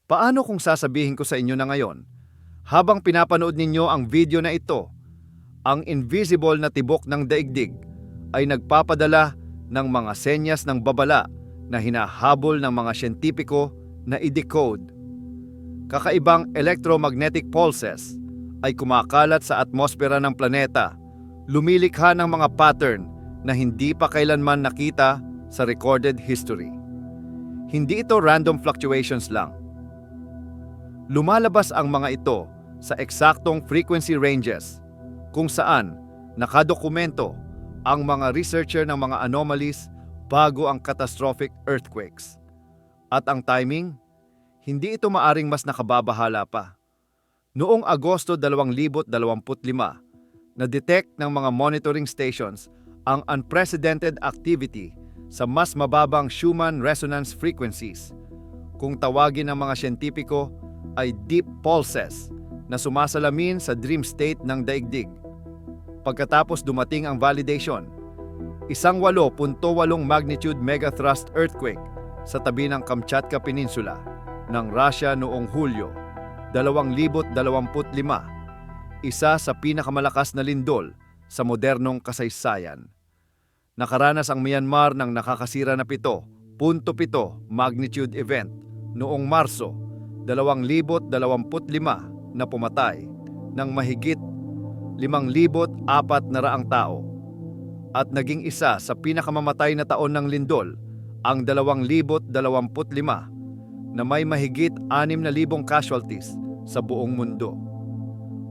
Paano kung sasabihin ko sa inyo na ngayon, habang pinapanood ninyo ang video na ito, ang invisible na tibok ng daigdig ay nagpapadala ng mga senyas ng babala na hinahabol ng mga siyentipiko na i-decode. Kakaibang electromagnetic pulses ay kumakalat sa atmosfera ng planeta, lumilikha ng mga pattern na hindi pa kailanman nakita sa recorded history. Hindi ito random fluctuations lang. Lumalabas ang mga ito sa eksaktong frequency ranges kung saan nakadokumento ang mga researcher ng mga anomalies bago ang catastrophic earthquakes. At ang timing, hindi ito maaring mas nakababahala pa. Noong Agosto 2025, na-detect ng mga monitoring stations ang unprecedented activity sa mas mababang Schumann resonance frequencies, kung tawagin ng mga siyentipiko ay deep pulses na sumasalamin sa dream state ng daigdig. Pagkatapos dumating ang validation, isang 8.8 magnitude megathrust earthquake sa tabi ng Kamchatka Peninsula ng Russia noong Hulyo 2025, isa sa pinakamalakas na lindol sa modernong kasaysayan. Nakaranas ang Myanmar ng nakakasira na 7.7 magnitude event noong Marso 2025 na pumatay ng mahigit 5,400 tao at naging isa sa pinakamamamatay na taon ng lindol ang 2025 na may mahigit 6,000 casualties sa buong mundo.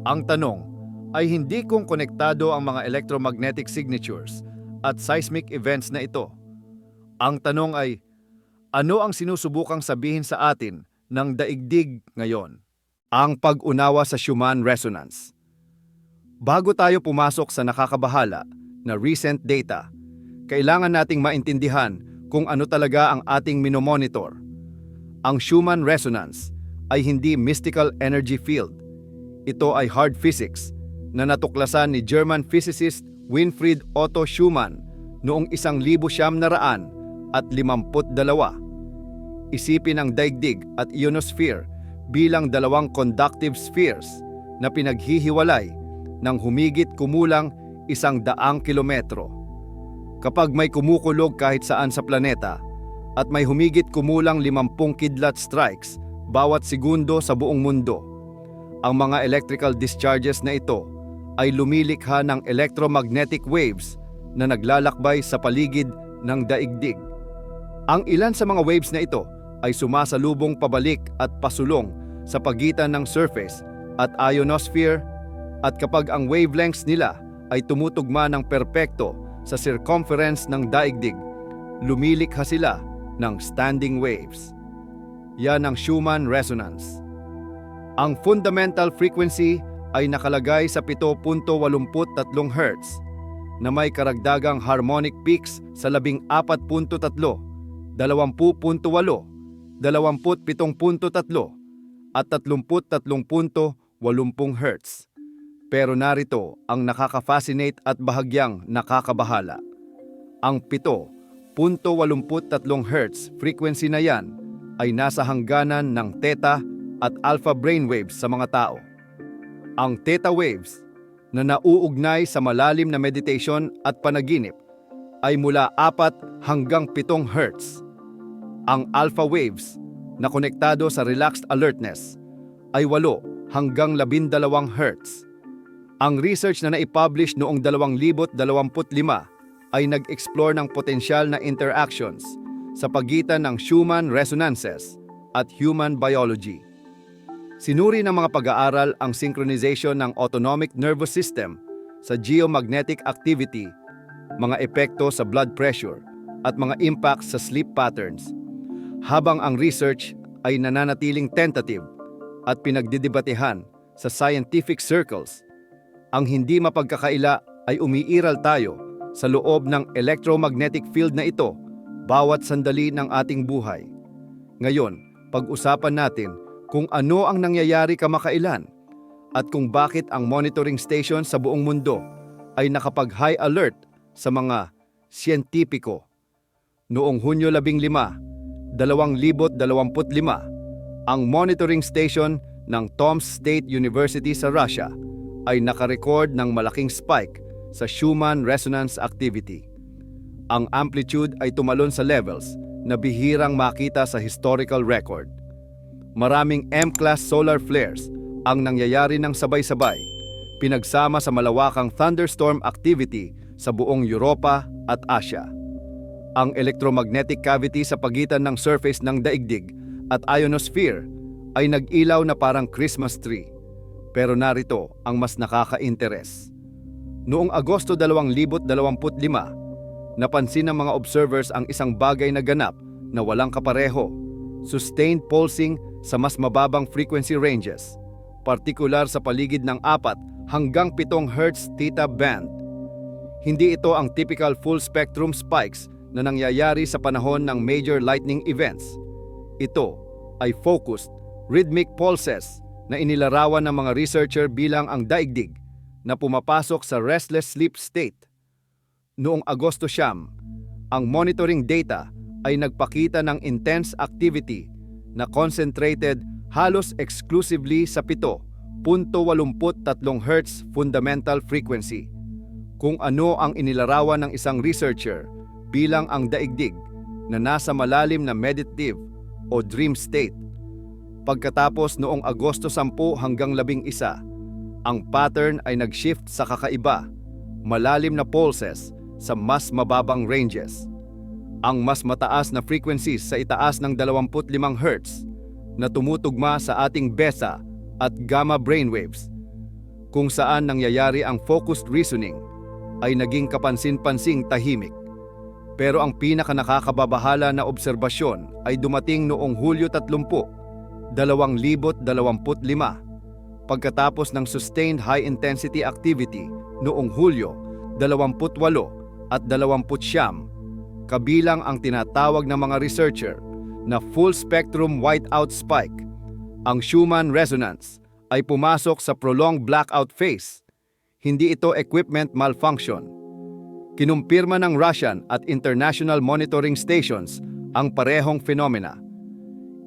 Ang tanong ay hindi kung konektado ang mga electromagnetic signatures at seismic events na ito. Ang tanong ay, ano ang sinusubukang sabihin sa atin ng daigdig ngayon? Ang pag-unawa sa Schumann resonance. Bago tayo pumasok sa nakakabahala na recent data, kailangan nating maintindihan kung ano talaga ang ating minomonitor. Ang Schumann resonance ay hindi mystical energy field. Ito ay hard physics na natuklasan ni German physicist Winfried Otto Schumann noong 1952. Isipin ang daigdig at ionosphere bilang dalawang conductive spheres na pinaghihiwalay ng humigit kumulang 100 kilometro. Kapag may kumukulog kahit saan sa planeta at may humigit kumulang 50 kidlat strikes bawat segundo sa buong mundo, ang mga electrical discharges na ito ay lumilikha ng electromagnetic waves na naglalakbay sa paligid ng daigdig. Ang ilan sa mga waves na ito ay sumasalubong pabalik at pasulong sa pagitan ng surface at ionosphere, at kapag ang wavelengths nila ay tumutugma ng perpekto sa circumference ng daigdig, lumilikha sila ng standing waves. Yan ang Schumann resonance. Ang fundamental frequency ay nakalagay sa 7.83 Hz na may karagdagang harmonic peaks sa 14.3, 20.8, 27.3 at 33.80 Hz. Pero narito ang nakaka-fascinate at bahagyang nakakabahala. Ang 7.83 Hz frequency na yan ay nasa hangganan ng theta at alpha brainwaves sa mga tao. Ang theta waves na nauugnay sa malalim na meditation at panaginip ay mula 4 hanggang 7 Hz. Ang alpha waves na konektado sa relaxed alertness ay 8 hanggang 12 Hz. Ang research na naipublish noong 2025 ay nag-explore ng potensyal na interactions sa pagitan ng Schumann resonances at human biology. Sinuri ng mga pag-aaral ang synchronization ng autonomic nervous system sa geomagnetic activity, mga epekto sa blood pressure, at mga impacts sa sleep patterns. Habang ang research ay nananatiling tentative at pinagdidebatehan sa scientific circles, ang hindi mapagkakaila ay umiiral tayo sa loob ng electromagnetic field na ito bawat sandali ng ating buhay. Ngayon, pag-usapan natin kung ano ang nangyayari kamakailan at kung bakit ang monitoring station sa buong mundo ay nakapag-high alert sa mga siyentipiko. Noong Hunyo 15, 2025, Ang monitoring station ng Tomsk State University sa Russia ay nakarecord ng malaking spike sa Schumann resonance activity. Ang amplitude ay tumalon sa levels na bihirang makita sa historical record. Maraming M-class solar flares ang nangyayari ng sabay-sabay, pinagsama sa malawakang thunderstorm activity sa buong Europa at Asia. Ang electromagnetic cavity sa pagitan ng surface ng daigdig at ionosphere ay nag-ilaw na parang Christmas tree. Pero narito ang mas nakaka-interes. Noong Agosto 2025, napansin ng mga observers ang isang bagay na ganap na walang kapareho, sustained pulsing sa mas mababang frequency ranges, partikular sa paligid ng 4 hanggang 7 Hz theta band. Hindi ito ang typical full-spectrum spikes na nangyayari sa panahon ng major lightning events. Ito ay focused, rhythmic pulses na inilarawan ng mga researcher bilang ang daigdig na pumapasok sa restless sleep state. Noong Agosto 9, ang monitoring data ay nagpakita ng intense activity na concentrated halos exclusively sa 7.83 Hz fundamental frequency, kung ano ang inilarawan ng isang researcher bilang ang daigdig na nasa malalim na meditative o dream state. Pagkatapos noong Agosto 10 hanggang 11, ang pattern ay nag-shift sa kakaiba, malalim na pulses sa mas mababang ranges. Ang mas mataas na frequencies sa itaas ng 25 Hz na tumutugma sa ating beta at gamma brainwaves, kung saan nangyayari ang focused reasoning, ay naging kapansin-pansing tahimik. Pero ang pinaka-nakakababahala na obserbasyon ay dumating noong Hulyo 30, 2025, pagkatapos ng sustained high-intensity activity noong Hulyo 28 at 29, kabilang ang tinatawag ng mga researcher na full-spectrum whiteout spike. Ang Schumann resonance ay pumasok sa prolonged blackout phase. Hindi ito equipment malfunction. Kinumpirma ng Russian at international monitoring stations ang parehong phenomena.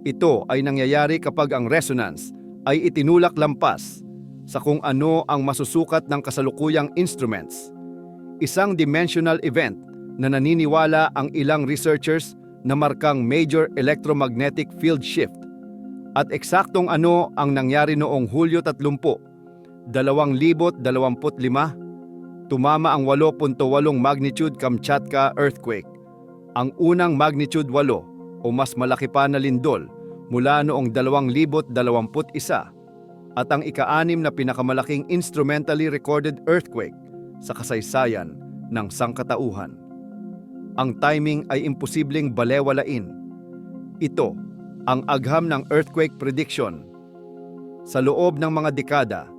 Ito ay nangyayari kapag ang resonance ay itinulak lampas sa kung ano ang masusukat ng kasalukuyang instruments. Isang dimensional event na naniniwala ang ilang researchers na markang major electromagnetic field shift. At eksaktong ano ang nangyari noong Hulyo 30, 2025, tumama ang 8.8 magnitude Kamchatka earthquake, ang unang magnitude 8 o mas malaki pa na lindol mula noong 2021 at ang ika-6 na pinakamalaking instrumentally recorded earthquake sa kasaysayan ng sangkatauhan. Ang timing ay imposibleng balewalain. Ito ang agham ng earthquake prediction. Sa loob ng mga dekada,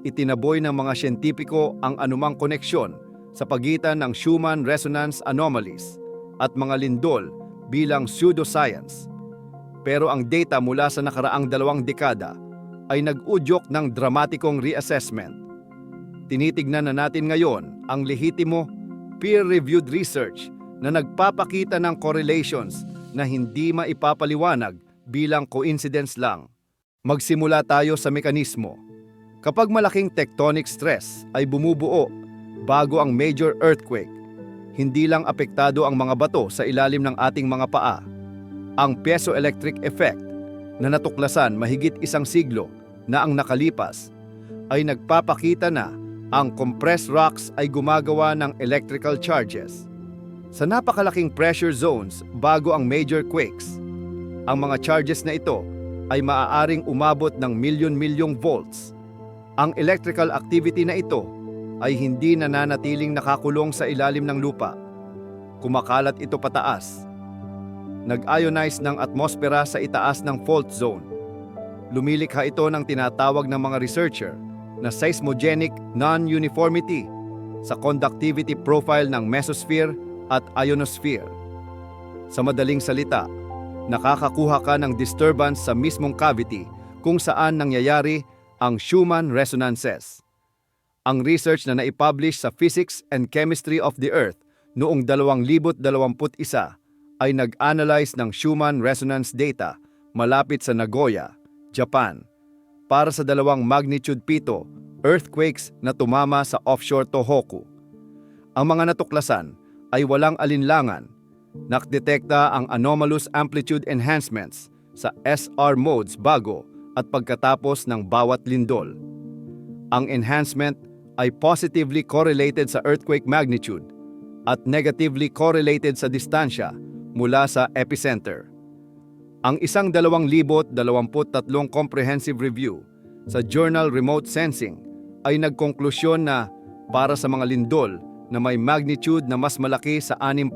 itinaboy ng mga siyentipiko ang anumang koneksyon sa pagitan ng Schumann resonance anomalies at mga lindol bilang pseudoscience. Pero ang data mula sa nakaraang 2 dekada ay nag-udyok ng dramatikong reassessment. Tinitignan na natin ngayon ang lehitimo, peer-reviewed research na nagpapakita ng correlations na hindi maipapaliwanag bilang coincidence lang. Magsimula tayo sa mekanismo. Kapag malaking tectonic stress ay bumubuo bago ang major earthquake, hindi lang apektado ang mga bato sa ilalim ng ating mga paa. Ang piezoelectric effect na natuklasan mahigit 1 siglo na ang nakalipas ay nagpapakita na ang compressed rocks ay gumagawa ng electrical charges sa napakalaking pressure zones bago ang major quakes. Ang mga charges na ito ay maaaring umabot ng milyon-milyong volts. Ang electrical activity na ito ay hindi nananatiling nakakulong sa ilalim ng lupa. Kumakalat ito pataas. Nag-ionize ng atmosfera sa itaas ng fault zone. Lumilikha ito ng tinatawag ng mga researcher na seismogenic non-uniformity sa conductivity profile ng mesosphere at ionosphere. Sa madaling salita, nakakakuha ka ng disturbance sa mismong cavity kung saan nangyayari ang Schumann resonances. Ang research na naipublish sa Physics and Chemistry of the Earth noong 2021 ay nag-analyze ng Schumann resonance data malapit sa Nagoya, Japan, para sa dalawang magnitude 7 earthquakes na tumama sa offshore Tohoku. Ang mga natuklasan ay walang alinlangan. Nakdetekta ang anomalous amplitude enhancements sa SR modes bago at pagkatapos ng bawat lindol. Ang enhancement ay positively correlated sa earthquake magnitude at negatively correlated sa distansya mula sa epicenter. Ang isang 2023 comprehensive review sa Journal Remote Sensing ay nagkonklusyon na para sa mga lindol na may magnitude na mas malaki sa 6.0,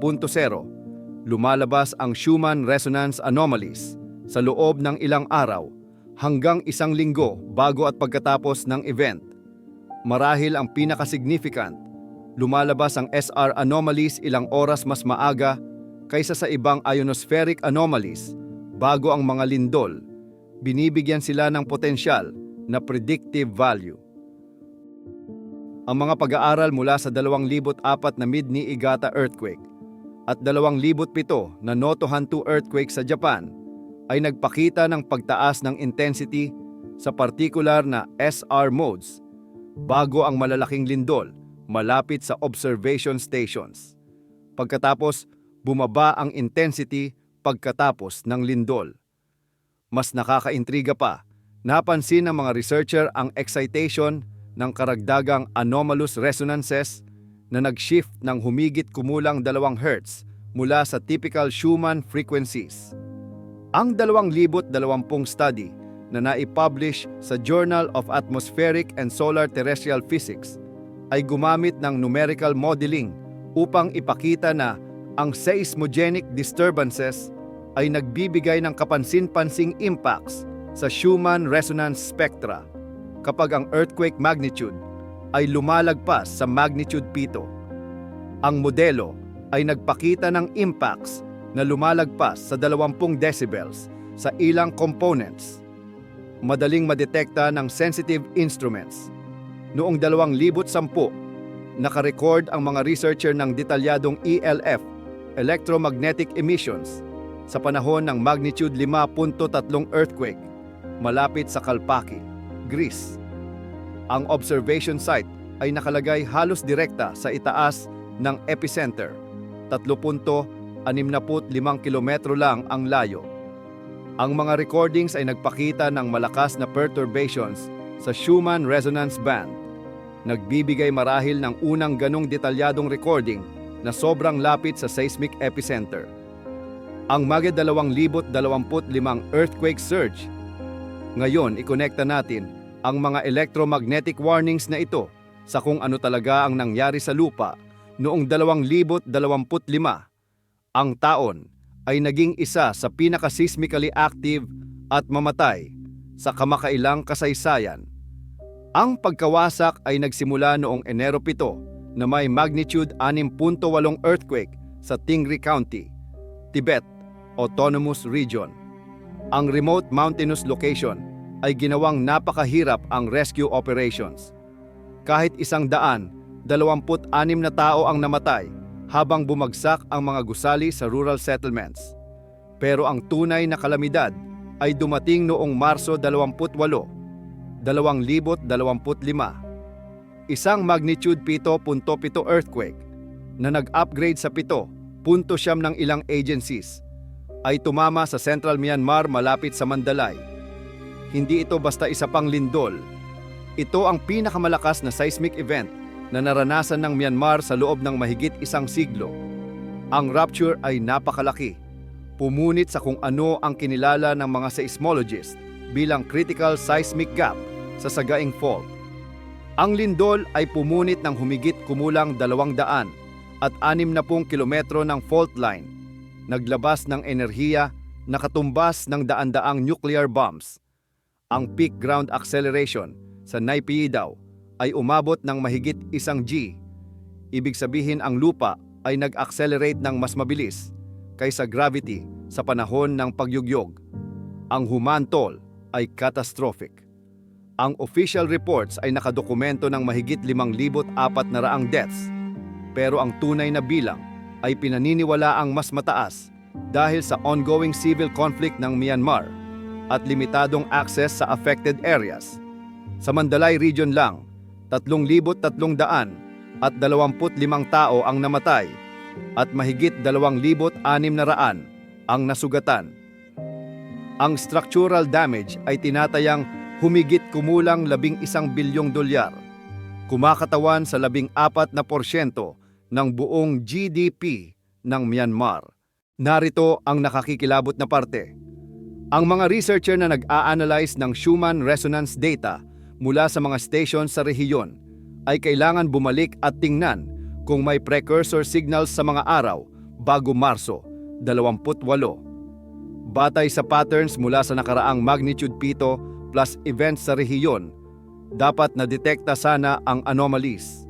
lumalabas ang Schumann resonance anomalies sa loob ng ilang araw hanggang isang linggo bago at pagkatapos ng event. Marahil ang pinaka-significant, lumalabas ang SR anomalies ilang oras mas maaga kaysa sa ibang ionospheric anomalies bago ang mga lindol. Binibigyan sila ng potensyal na predictive value. Ang mga pag-aaral mula sa 2004 na Mid-Niigata earthquake at 2007 na Noto Hantu earthquake sa Japan ay nagpakita ng pagtaas ng intensity sa partikular na SR modes bago ang malalaking lindol malapit sa observation stations. Pagkatapos, bumaba ang intensity pagkatapos ng lindol. Mas nakakaintriga pa, napansin ng mga researcher ang excitation ng karagdagang anomalous resonances na nag-shift ng humigit kumulang 2 Hz mula sa typical Schumann frequencies. Ang 2020 study na naipublish sa Journal of Atmospheric and Solar Terrestrial Physics ay gumamit ng numerical modeling upang ipakita na ang seismogenic disturbances ay nagbibigay ng kapansin-pansing impacts sa Schumann resonance spectra kapag ang earthquake magnitude ay lumalagpas sa magnitude 7. Ang modelo ay nagpakita ng impacts na lumalagpas sa 20 decibels sa ilang components. Madaling madetekta ng sensitive instruments. Noong 2010, nakarecord ang mga researcher ng detalyadong ELF, electromagnetic emissions, sa panahon ng magnitude 5.3 earthquake malapit sa Kalpaki, Greece. Ang observation site ay nakalagay halos direkta sa itaas ng epicenter, 3.65 kilometro lang ang layo. Ang mga recordings ay nagpakita ng malakas na perturbations sa Schumann resonance band. Nagbibigay marahil ng unang ganong detalyadong recording na sobrang lapit sa seismic epicenter. Ang Maged 2025 earthquake surge. Ngayon, ikonekta natin ang mga electromagnetic warnings na ito sa kung ano talaga ang nangyari sa lupa noong 2025. Ang taon ay naging isa sa pinaka-seismically active at mamatay sa kamakailang kasaysayan. Ang pagkawasak ay nagsimula noong Enero 7 na may magnitude 6.8 earthquake sa Tingri County, Tibet Autonomous Region. Ang remote mountainous location ay ginawang napakahirap ang rescue operations. Kahit 126 na tao ang namatay habang bumagsak ang mga gusali sa rural settlements. Pero ang tunay na kalamidad ay dumating noong Marso 28, 2025. Isang magnitude 7.7 earthquake na nag-upgrade sa 7.9 ng ilang agencies ay tumama sa Central Myanmar malapit sa Mandalay. Hindi ito basta isa pang lindol. Ito ang pinakamalakas na seismic event na naranasan ng Myanmar sa loob ng mahigit isang siglo. Ang rupture ay napakalaki, pumunit sa kung ano ang kinilala ng mga seismologists bilang critical seismic gap sa Sagaing Fault. Ang lindol ay pumunit ng humigit kumulang 260 kilometro ng fault line, naglabas ng enerhiya na katumbas ng daan-daang nuclear bombs. Ang peak ground acceleration sa Naypyidaw ay umabot ng mahigit 1 G. Ibig sabihin ang lupa ay nag-accelerate ng mas mabilis kaysa gravity sa panahon ng pagyugyog. Ang humantol ay catastrophic. Ang official reports ay nakadokumento ng mahigit 5,400 deaths, pero ang tunay na bilang ay pinaniniwalaang mas mataas dahil sa ongoing civil conflict ng Myanmar at limitadong access sa affected areas. Sa Mandalay Region lang, 3,300 at 25 tao ang namatay at mahigit 2,600 ang nasugatan. Ang structural damage ay tinatayang humigit kumulang 11 bilyong dolyar, kumakatawan sa 14% ng buong GDP ng Myanmar. Narito ang nakakikilabot na parte. Ang mga researcher na nag-a-analyze ng human resonance data mula sa mga station sa rehiyon ay kailangan bumalik at tingnan kung may precursor signals sa mga araw bago Marso 28. Batay sa patterns mula sa nakaraang magnitude 7 plus events sa rehiyon, dapat na-detekta sana ang anomalies.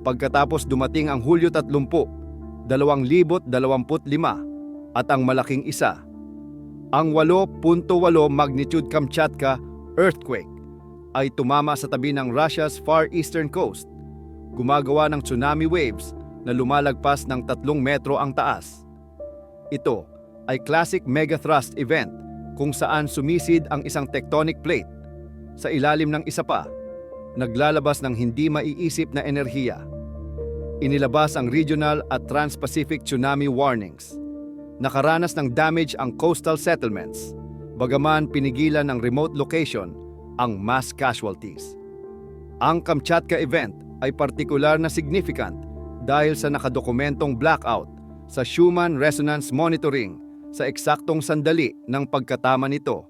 Pagkatapos dumating ang Hulyo 30, 2025 at ang malaking isa, ang 8.8 magnitude Kamchatka earthquake ay tumama sa tabi ng Russia's far eastern coast, gumagawa ng tsunami waves na lumalagpas ng 3 metro ang taas. Ito ay classic megathrust event kung saan sumisid ang isang tectonic plate sa ilalim ng isa pa, naglalabas ng hindi maiisip na enerhiya. Inilabas ang regional at trans-Pacific tsunami warnings. Nakaranas ng damage ang coastal settlements, bagaman pinigilan ng remote location ang mass casualties. Ang Kamchatka event ay partikular na significant dahil sa nakadokumentong blackout sa human resonance monitoring sa eksaktong sandali ng pagkatama nito.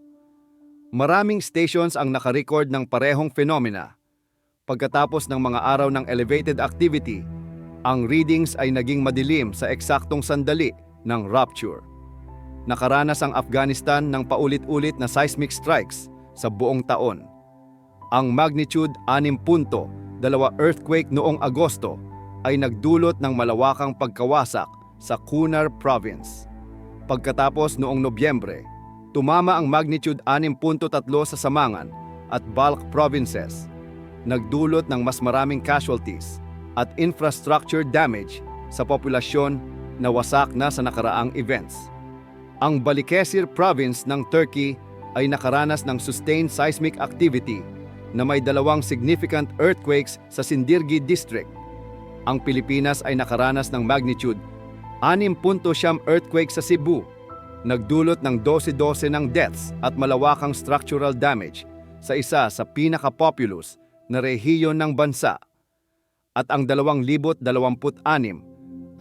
Maraming stations ang nakarecord ng parehong phenomena. Pagkatapos ng mga araw ng elevated activity, ang readings ay naging madilim sa eksaktong sandali ng rupture. Nakaranas ang Afghanistan ng paulit-ulit na seismic strikes sa buong taon. Ang magnitude 6.2 earthquake noong Agosto ay nagdulot ng malawakang pagkawasak sa Kunar Province. Pagkatapos noong Nobyembre, tumama ang magnitude 6.3 sa Samangan at Balkh provinces, nagdulot ng mas maraming casualties at infrastructure damage sa populasyon na wasak na sa nakaraang events. Ang Balıkesir province ng Turkey ay nakaranas ng sustained seismic activity na may 2 significant earthquakes sa Sindirgi district. Ang Pilipinas ay nakaranas ng magnitude 6.9 earthquake sa Cebu, nagdulot ng 12 ng deaths at malawakang structural damage sa isa sa pinaka-populous na rehiyon ng bansa. At ang 2026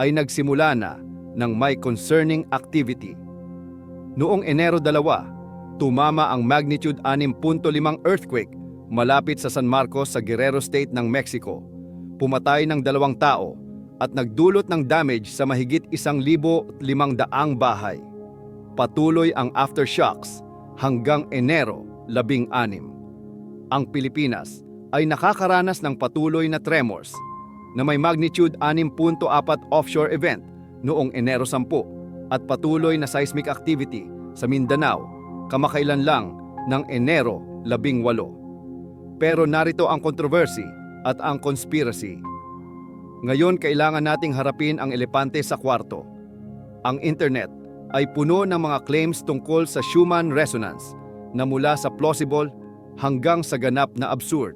ay nagsimula na ng may concerning activity. Noong Enero 2, tumama ang magnitude 6.5 earthquake malapit sa San Marcos sa Guerrero State ng Mexico. Pumatay ng 2 tao at nagdulot ng damage sa mahigit 1,500 bahay. Patuloy ang aftershocks hanggang Enero 16. Ang Pilipinas ay nakakaranas ng patuloy na tremors na may magnitude 6.4 offshore event noong Enero 10 at patuloy na seismic activity sa Mindanao kamakailan lang ng Enero 18. Pero narito ang controversy at ang conspiracy. Ngayon kailangan nating harapin ang elepante sa kwarto. Ang internet ay puno ng mga claims tungkol sa human resonance na mula sa plausible hanggang sa ganap na absurd.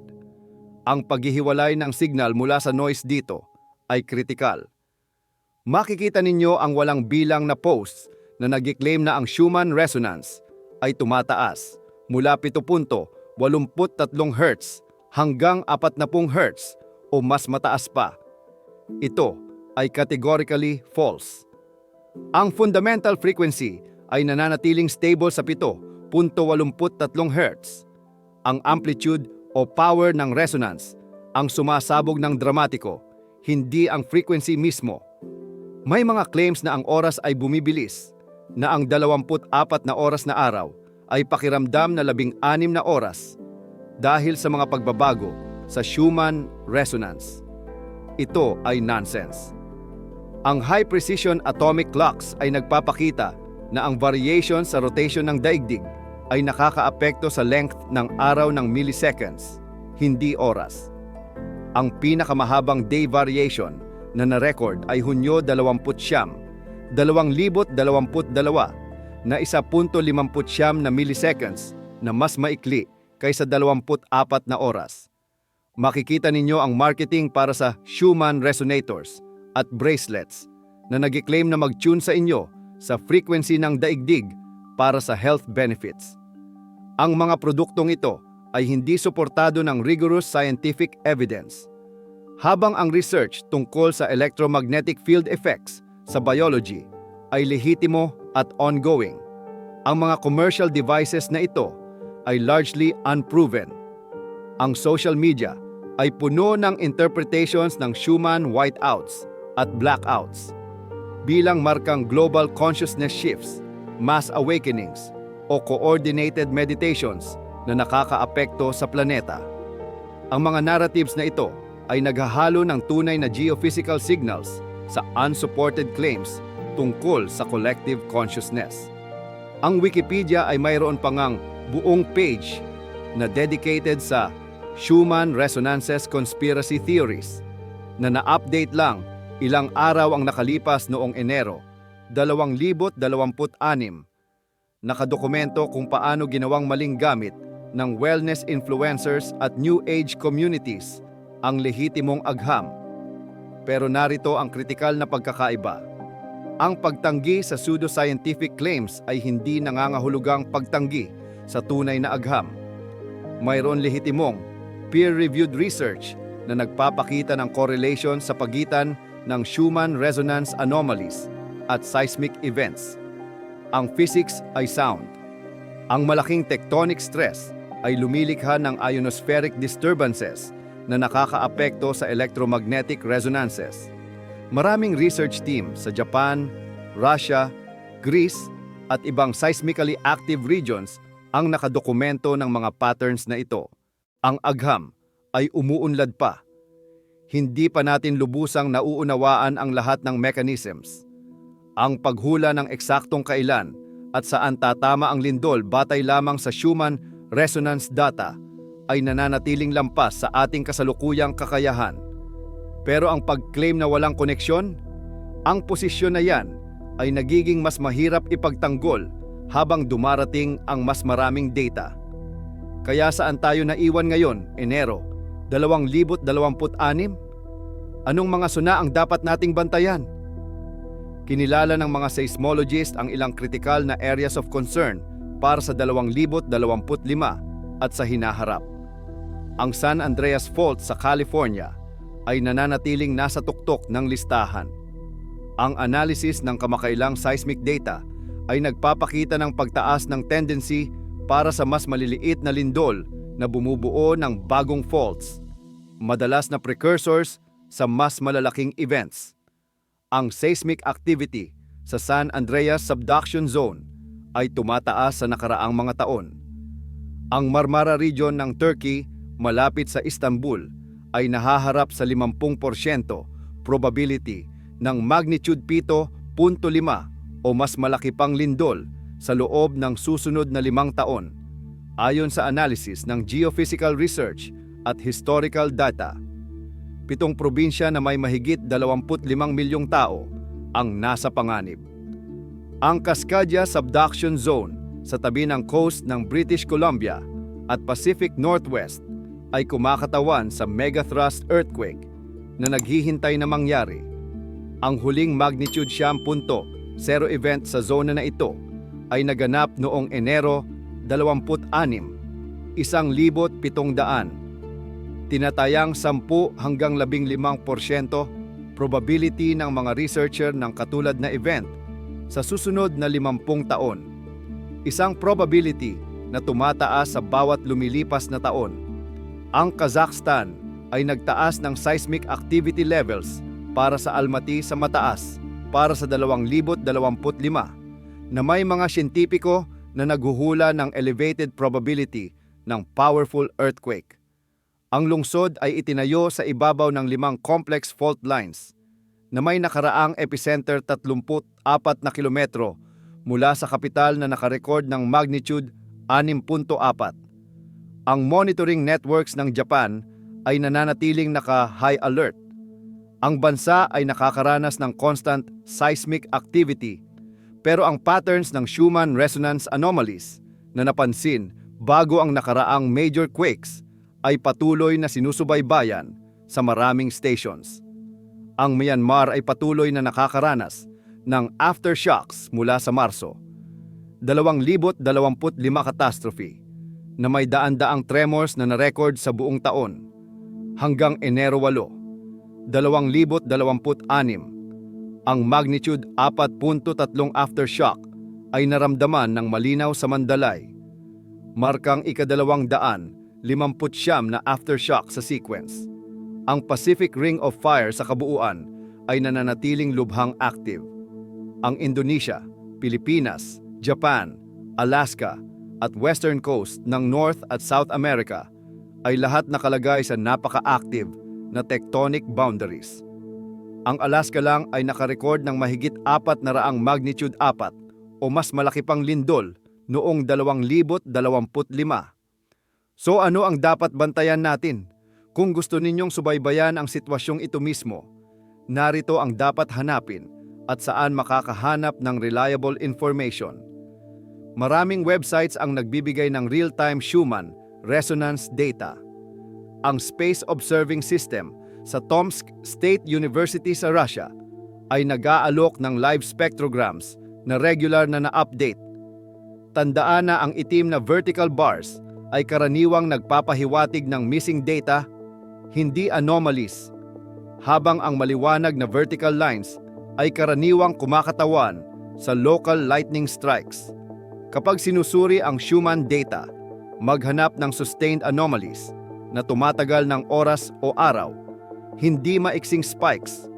Ang paghihiwalay ng signal mula sa noise dito ay kritikal. Makikita ninyo ang walang bilang na posts na nag-claim na ang human resonance ay tumataas mula 7.83 Hz hanggang 40 Hz o mas mataas pa. Ito ay categorically false. Ang fundamental frequency ay nananatiling stable sa 7.83 Hz. Ang amplitude o power ng resonance ang sumasabog ng dramatiko, hindi ang frequency mismo. May mga claims na ang oras ay bumibilis, na ang 24 na oras na araw ay pakiramdam na 16 na oras dahil sa mga pagbabago sa human resonance. Ito ay nonsense. Ang high-precision atomic clocks ay nagpapakita na ang variation sa rotation ng daigdig ay nakakaapekto sa length ng araw ng milliseconds, hindi oras. Ang pinakamahabang day variation na na-record ay Hunyo 29, 2022 na 1.59 na milliseconds na mas maikli kaysa 24 na oras. Makikita ninyo ang marketing para sa Schumann resonators at bracelets na nag-claim na mag-tune sa inyo sa frequency ng daigdig para sa health benefits. Ang mga produktong ito ay hindi suportado ng rigorous scientific evidence. Habang ang research tungkol sa electromagnetic field effects sa biology ay lehitimo at ongoing, ang mga commercial devices na ito ay largely unproven. Ang social media ay puno ng interpretations ng Schumann whiteouts at blackouts bilang markang global consciousness shifts, mass awakenings, o coordinated meditations na nakakaapekto sa planeta. Ang mga narratives na ito ay naghahalo ng tunay na geophysical signals sa unsupported claims tungkol sa collective consciousness. Ang Wikipedia ay mayroon pa ngang buong page na dedicated sa Schumann Resonances Conspiracy Theories na na-update lang ilang araw ang nakalipas noong Enero 2026. Nakadokumento kung paano ginawang maling gamit ng wellness influencers at New Age communities ang lehitimong agham. Pero narito ang kritikal na pagkakaiba. Ang pagtanggi sa pseudoscientific claims ay hindi nangangahulugang pagtanggi sa tunay na agham. Mayroon lehitimong, peer-reviewed research na nagpapakita ng correlation sa pagitan ng Schumann resonance anomalies at seismic events. Ang physics ay sound. Ang malaking tectonic stress ay lumilikha ng ionospheric disturbances na nakakaapekto sa electromagnetic resonances. Maraming research team sa Japan, Russia, Greece at ibang seismically active regions ang nakadokumento ng mga patterns na ito. Ang agham ay umuunlad pa. Hindi pa natin lubusang nauunawaan ang lahat ng mechanisms. Ang paghula ng eksaktong kailan at saan tatama ang lindol batay lamang sa Schumann resonance data ay nananatiling lampas sa ating kasalukuyang kakayahan. Pero ang pag-claim na walang koneksyon, ang posisyon na yan ay nagiging mas mahirap ipagtanggol habang dumarating ang mas maraming data. Kaya saan tayo naiwan ngayon, Enero 2026? Anong mga suna ang dapat nating bantayan? Kinilala ng mga seismologist ang ilang kritikal na areas of concern para sa 2025 at sa hinaharap. Ang San Andreas Fault sa California ay nananatiling nasa tuktok ng listahan. Ang analysis ng kamakailang seismic data ay nagpapakita ng pagtaas ng tendency para sa mas maliliit na lindol na bumubuo ng bagong faults, madalas na precursors sa mas malalaking events. Ang seismic activity sa San Andreas Subduction Zone ay tumataas sa nakaraang mga taon. Ang Marmara region ng Turkey malapit sa Istanbul ay nahaharap sa 50% probability ng magnitude 7.5 o mas malaki pang lindol sa loob ng susunod na 5 taon, ayon sa analysis ng Geophysical Research at Historical Data. 7 probinsya na may mahigit 25 milyong tao ang nasa panganib. Ang Cascadia Subduction Zone sa tabi ng coast ng British Columbia at Pacific Northwest ay kumakatawan sa megathrust earthquake na naghihintay na mangyari. Ang huling magnitude 9.0 event sa zona na ito ay naganap noong Enero 26, 1,700. Tinatayang 10 hanggang 15% probability ng mga researcher ng katulad na event sa susunod na 50 taon. Isang probability na tumataas sa bawat lumilipas na taon. Ang Kazakhstan ay nagtaas ng seismic activity levels para sa Almaty sa mataas para sa 2025 na may mga siyentipiko na naghuhula ng elevated probability ng powerful earthquake. Ang lungsod ay itinayo sa ibabaw ng 5 complex fault lines na may nakaraang epicenter 34 na kilometro mula sa kapital na nakarecord ng magnitude 6.4. Ang monitoring networks ng Japan ay nananatiling naka-high alert. Ang bansa ay nakakaranas ng constant seismic activity Pero ang patterns ng Schumann resonance anomalies na napansin bago ang nakaraang major quakes ay patuloy na sinusubaybayan sa maraming stations. Ang Myanmar ay patuloy na nakakaranas ng aftershocks mula sa Marso. 2025 catastrophe na may daan-daang tremors na narecord sa buong taon hanggang Enero 8, 2026, ang magnitude 4.3 aftershock ay naramdaman ng malinaw sa Mandalay. Markang ika-259 na aftershock sa sequence. Ang Pacific Ring of Fire sa kabuuan ay nananatiling lubhang active. Ang Indonesia, Pilipinas, Japan, Alaska at western coast ng North at South America ay lahat nakalagay sa napaka-active na tectonic boundaries. Ang Alaska lang ay nakarecord ng mahigit 400 magnitude 4 o mas malaki pang lindol noong 2025. So ano ang dapat bantayan natin? Kung gusto ninyong subaybayan ang sitwasyong ito mismo, narito ang dapat hanapin at saan makakahanap ng reliable information. Maraming websites ang nagbibigay ng real-time Schumann resonance data. Ang Space Observing System sa Tomsk State University sa Russia ay nag-aalok ng live spectrograms na regular na na-update. Tandaan na ang itim na vertical bars ay karaniwang nagpapahiwatig ng missing data, hindi anomalies, habang ang maliwanag na vertical lines ay karaniwang kumakatawan sa local lightning strikes. Kapag sinusuri ang Schumann data, maghanap ng sustained anomalies na tumatagal ng oras o araw, hindi maiksing spikes.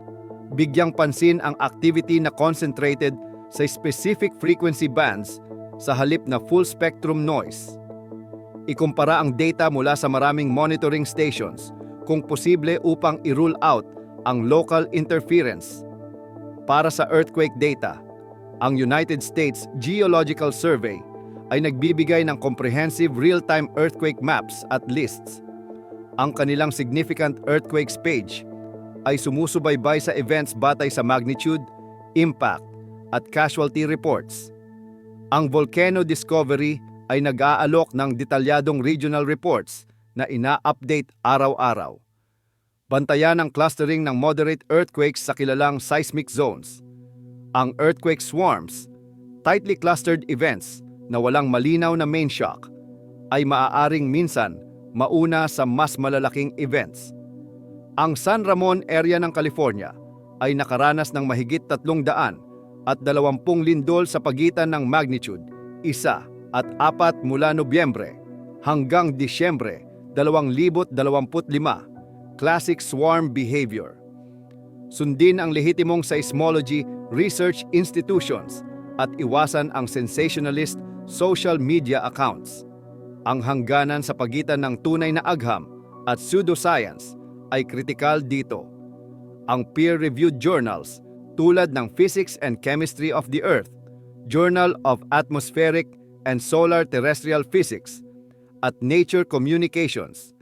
Bigyang pansin ang activity na concentrated sa specific frequency bands sa halip na full-spectrum noise. Ikumpara ang data mula sa maraming monitoring stations kung posible upang i-rule out ang local interference. Para sa earthquake data, ang United States Geological Survey ay nagbibigay ng comprehensive real-time earthquake maps at lists. Ang kanilang significant earthquakes page ay sumusubaybay sa events batay sa magnitude, impact, at casualty reports. Ang Volcano Discovery ay nag-aalok ng detalyadong regional reports na ina-update araw-araw. Bantayan ang clustering ng moderate earthquakes sa kilalang seismic zones. Ang earthquake swarms, tightly clustered events na walang malinaw na main shock, ay maaaring minsan mauna sa mas malalaking events. Ang San Ramon area ng California ay nakaranas ng mahigit 320 lindol sa pagitan ng magnitude 1 at 4 mula Nobyembre hanggang Disyembre 2025. Classic swarm behavior. Sundin ang lehitimong seismology research institutions at iwasan ang sensationalist social media accounts. Ang hangganan sa pagitan ng tunay na agham at pseudoscience ay kritikal dito. Ang peer-reviewed journals tulad ng Physics and Chemistry of the Earth, Journal of Atmospheric and Solar Terrestrial Physics, at Nature Communications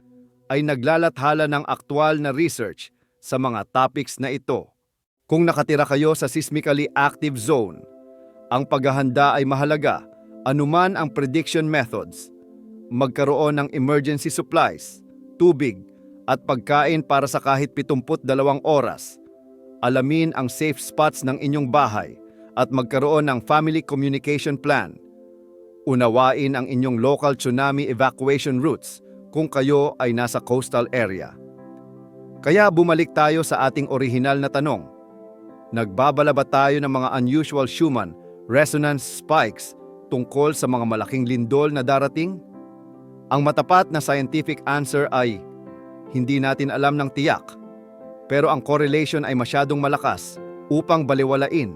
ay naglalathala ng aktwal na research sa mga topics na ito. Kung nakatira kayo sa seismically active zone, ang paghahanda ay mahalaga, anuman ang prediction methods. Magkaroon ng emergency supplies, tubig, at pagkain para sa kahit 72 oras. Alamin ang safe spots ng inyong bahay at magkaroon ng family communication plan. Unawain ang inyong local tsunami evacuation routes kung kayo ay nasa coastal area. Kaya bumalik tayo sa ating orihinal na tanong. Nagbabala ba tayo ng mga unusual Schumann resonance spikes tungkol sa mga malaking lindol na darating? Ang matapat na scientific answer ay hindi natin alam ng tiyak, pero ang correlation ay masyadong malakas upang baliwalain.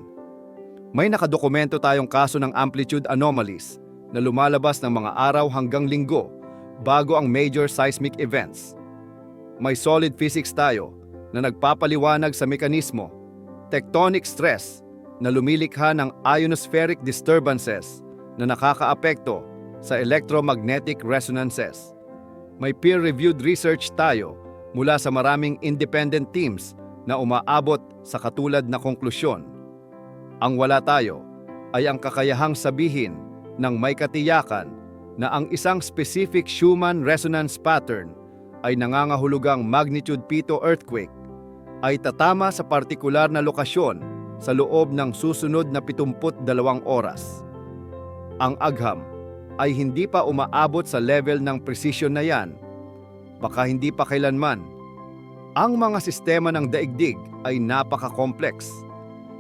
May nakadokumento tayong kaso ng amplitude anomalies na lumalabas ng mga araw hanggang linggo bago ang major seismic events. May solid physics tayo na nagpapaliwanag sa mekanismo, tectonic stress na lumilikha ng ionospheric disturbances na nakakaapekto sa electromagnetic resonances. May peer-reviewed research tayo mula sa maraming independent teams na umaabot sa katulad na konklusyon. Ang wala tayo ay ang kakayahang sabihin ng may katiyakan na ang isang specific Schumann resonance pattern ay nangangahulugang magnitude 7 earthquake ay tatama sa partikular na lokasyon sa loob ng susunod na 72 oras. Ang agham ay hindi pa umaabot sa level ng precision na yan. Baka hindi pa kailanman. Ang mga sistema ng daigdig ay napaka-complex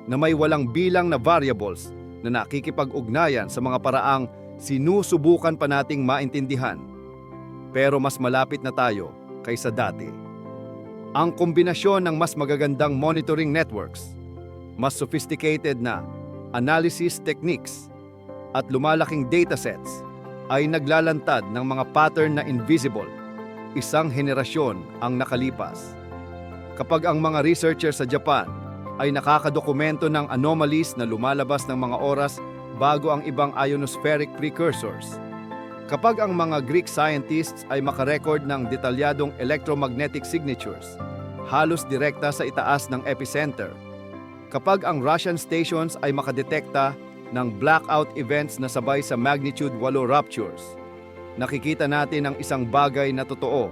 na may walang bilang na variables na nakikipag-ugnayan sa mga paraang sinusubukan pa nating maintindihan. Pero mas malapit na tayo kaysa dati. Ang kombinasyon ng mas magagandang monitoring networks, mas sophisticated na analysis techniques, at lumalaking datasets ay naglalantad ng mga pattern na invisible. Isang henerasyon ang nakalipas. Kapag ang mga researcher sa Japan ay nakakadokumento ng anomalies na lumalabas ng mga oras bago ang ibang ionospheric precursors. Kapag ang mga Greek scientists ay makarecord ng detalyadong electromagnetic signatures, halos direkta sa itaas ng epicenter. Kapag ang Russian stations ay makadetekta ng blackout events na sabay sa magnitude 8 ruptures, nakikita natin ang isang bagay na totoo.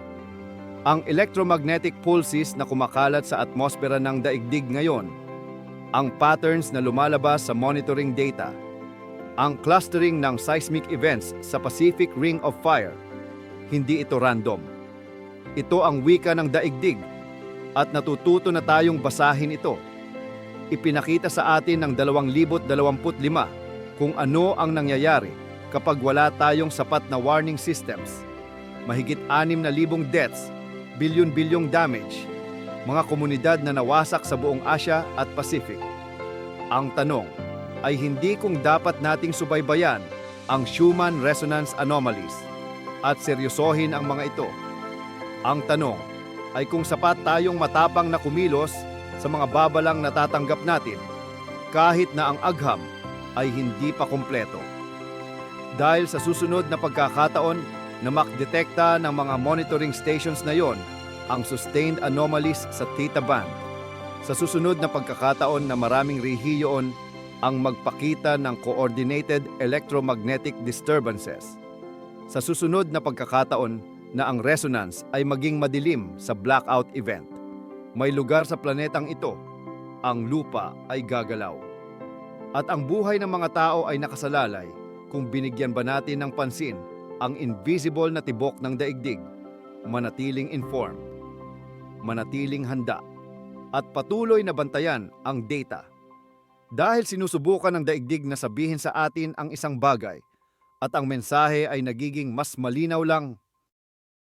Ang electromagnetic pulses na kumakalat sa atmosfera ng daigdig ngayon, ang patterns na lumalabas sa monitoring data, ang clustering ng seismic events sa Pacific Ring of Fire, hindi ito random. Ito ang wika ng daigdig at natututo na tayong basahin ito. Ipinakita sa atin ng 2025 kung ano ang nangyayari kapag wala tayong sapat na warning systems. Mahigit 6,000 deaths, bilyon-bilyong damage, mga komunidad na nawasak sa buong Asia at Pacific. Ang tanong ay hindi kung dapat nating subaybayan ang Schumann resonance anomalies at seryosohin ang mga ito. Ang tanong ay kung sapat tayong matapang na kumilos sa mga babalang natatanggap natin kahit na ang agham ay hindi pa kumpleto. Dahil sa susunod na pagkakataon na makdetekta ng mga monitoring stations na yon ang sustained anomalies sa Theta Band, sa susunod na pagkakataon na maraming rehiyon ang magpakita ng coordinated electromagnetic disturbances, sa susunod na pagkakataon na ang resonance ay maging madilim sa blackout event, may lugar sa planetang ito, ang lupa ay gagalaw. At ang buhay ng mga tao ay nakasalalay kung binigyan ba natin ng pansin ang invisible na tibok ng daigdig, manatiling informed, manatiling handa, at patuloy na bantayan ang data. Dahil sinusubukan ng daigdig na sabihin sa atin ang isang bagay at ang mensahe ay nagiging mas malinaw lang